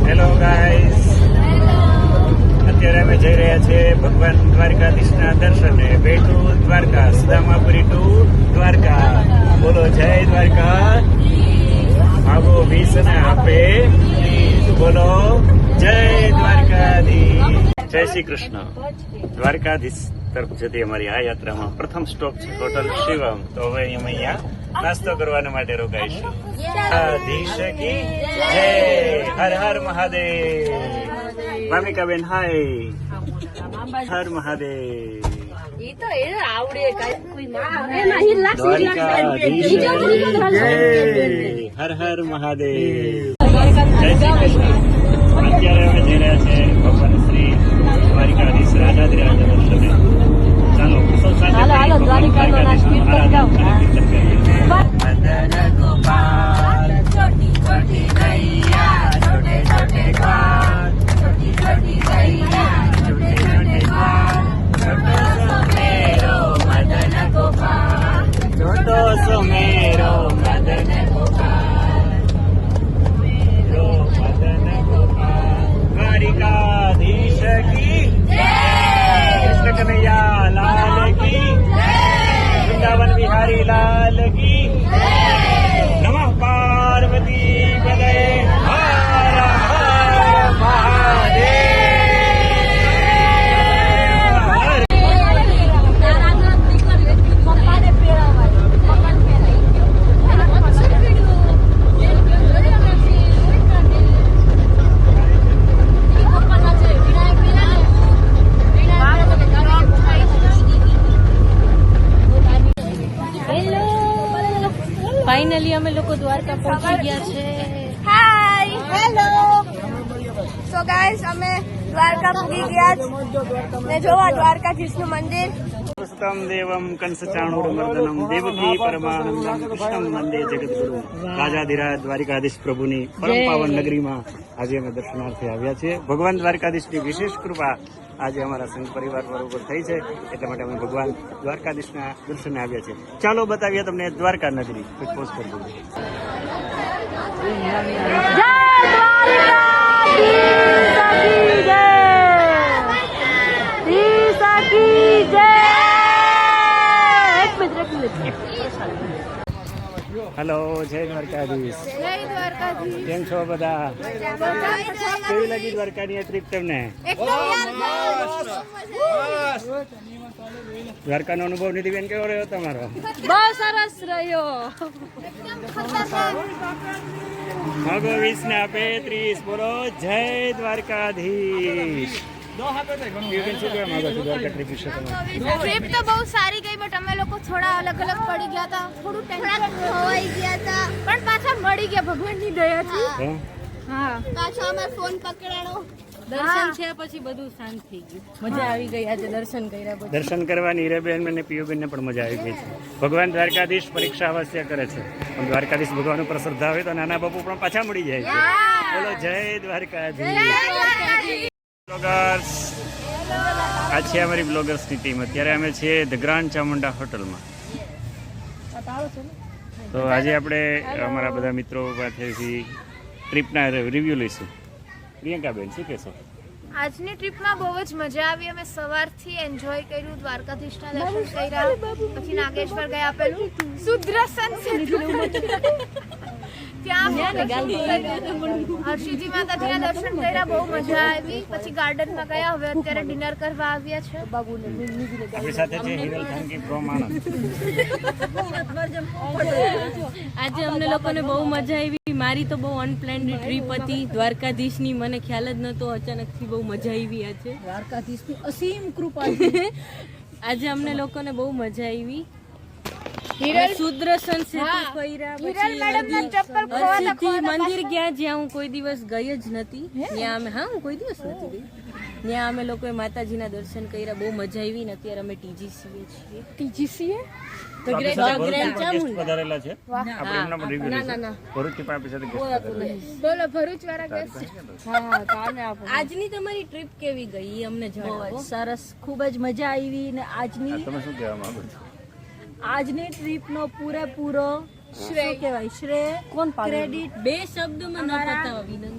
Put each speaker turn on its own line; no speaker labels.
Hello guys, અત્યારે અમે જઈ રહ્યા છીએ ભગવાન દ્વારકાધીશના દર્શને. બેટુ દ્વારકા, સુદામાપુરી ટુ દ્વારકા. બોલો જય દ્વારકા. માગો વીસ ને આપે પ્લીઝ. બોલો જય દ્વારકાધીશ. જય શ્રી કૃષ્ણ. દ્વારકાધીશ તરફ જતી અમારી આ યાત્રામાં પ્રથમ સ્ટોપ છે હોટલ શિવમ. તો હવે અમે અહીંયા નાસ્તો કરવાના માટે રોકાઈશું. દ્વારકાધીશ કી જય. હર હર મહાદેવ. ભામિકાબેન હાય. હર મહાદેવ. દ્વારકાધીશ જય. હર હર મહાદેવ. જય શ્રી કૃષ્ણ. અત્યારે અમે જઈ રહ્યા છે ભગવાન શ્રી દ્વારકાધીશ રાજાધિરાજ દર્શને. ચાલો સૌ સાથે દ્વારકાધીશનું આરાધન કીર્તન કરીએ. મદન ગોપાલ છોટી છોટી નૈયા છોટે છોટે દ્વાર છોટી છોટી નૈયા છોટે છોટે દ્વાર છોટો સુમેરો મદન ગોપાલ છોટો સુમેરો મદન ગોપાલ સુમેરો મદન ગોપાલ. દ્વારિકાધીશ કી જય. કૃષ્ણ કનૈયા લાલ કી જય. વૃંદાવન બિહારી લાલ કી જય. નમઃ પાર્વતી પદે. હર હર મહાદેવ.
ફાઇનલી અમે લોકો દ્વારકા પહોંચી ગયા છે.
Hi hello. સો ગાઈસ અમે દ્વારકા પૂરી ગયા ને જોવા દ્વારકાધીશનું મંદિર.
સ્તમ દેવમ કંસચાણૂરમર્દનમ દેવકી પરમાનંદમ કૃષ્ણમ વંદે જગદગુરુ. રાજાધિરાજ દ્વારકાધીશ પ્રભુની પરમ પાવન નગરીમાં આજે અમે દર્શનાર્થે આવ્યા છીએ. ભગવાન દ્વારકાધીશની વિશેષ કૃપા આજે અમારા સંઘ પરિવાર બરોબર થઈ છે, એટલા માટે અમે ભગવાન દ્વારકાધીશના દર્શને આવ્યા છીએ. ચાલો બતાવીએ તમને દ્વારકા નગરી. પોઝ કરી દઈએ. હેલો, જય દ્વારકાધીશ.
જય દ્વારકાધીશ.
કેમ છો બધા? કેવી લાગી દ્વારકાની ટ્રીપ તમને? દ્વારકાનો અનુભવ નિધિબેન કેવો રહ્યો તમારો?
બહુ સરસ રહ્યો.
માગો 20 ને આપે 30. બોલો જય દ્વારકાધીશ.
ટ્રીપ તો બહુ સારી ગઈ, બટ અમે લોકો થોડા અલગ અલગ પડી ગયા હતા, થોડું ટેન્શન ખોવાઈ ગયા હતા, પણ પાછા મળી ગયા ભગવાનની દયાથી. હા, પાછો અમે ફોન પકડાણો.
દર્શન છે પછી બધું શાંત થઈ ગયું. મજા આવી ગઈ આજે દર્શન કર્યા પછી.
દર્શન કરવાની હીરાબેન અને પિયુબેન ને પણ મજા આવી ગઈ છે. ભગવાન દ્વારકાધીશ પરીક્ષા અવશ્ય કરે છે, પણ દ્વારકાધીશ ભગવાન ઉપર શ્રદ્ધા હોય તો નાના બાપુ પણ પાછા મળી જાય છે. બોલો જય દ્વારકાધીશ. બ્લોગર્સ, આ છે અમારી બ્લોગર્સની ટીમ. અત્યારે અમે છીએ ધ ગ્રાન્ડ ચામુંડા હોટલમાં. તો આજે આપણે અમારા બધા મિત્રો પાસેથી ટ્રીપના રિવ્યુ લઈશું. પ્રિયંકાબેન શું કહેશો?
આજની ટ્રીપમાં બહુ જ મજા આવી. અમે સવારથી એન્જોય કર્યું, દ્વારકાધીશના દર્શન કર્યા, પછી નાગેશ્વર ગયા, પેલું સુદર્શન ત્યાં હર્ષિજી માતાજીના દર્શન કર્યા, બહુ મજા આવી. પછી ગાર્ડનમાં ગયા. હવે અત્યારે ડિનર કરવા આવ્યા છે.
આપણી સાથે છે હિરલ થાનકી ફ્રોમ આણંદ.
આજે અમને લોકોને બહુ મજા આવી. મારી તો બહુ અનપ્લાન્ડ ટ્રીપ હતી દ્વારકાધીશની. મને ખ્યાલ જ નહોતો, અચાનકથી બહુ મજા આવી. આજે દ્વારકાધીશની અસીમ કૃપા. આજે અમને લોકોને બહુ મજા આવી. સુદર્શન સેતુ ફર્યા, પછી મંદિર ગયા જ્યાં હું કોઈ દિવસ ગઈ જ નથી. ત્યાં અમે હું કોઈ દિવસ નથી ગઈ. ત્યાં અમે લોકોએ માતાજીના દર્શન કર્યા, બહુ મજા આવી. ને અત્યારે અમે ટીજીસીએ છીએ. ટીજીસીએ આજની તમારી ટ્રીપ કેવી ગઈ અમને જણાવો. સરસ, ખૂબ જ મજા આવી. ને આજની
તમે શું કહેવા માંગો છો?
આજની ટ્રીપનો પૂરેપૂરો શ્રેય કહેવાય. શ્રેય કોણ? ક્રેડિટ બે શબ્દમાં ન પતાવવા વિનંતી.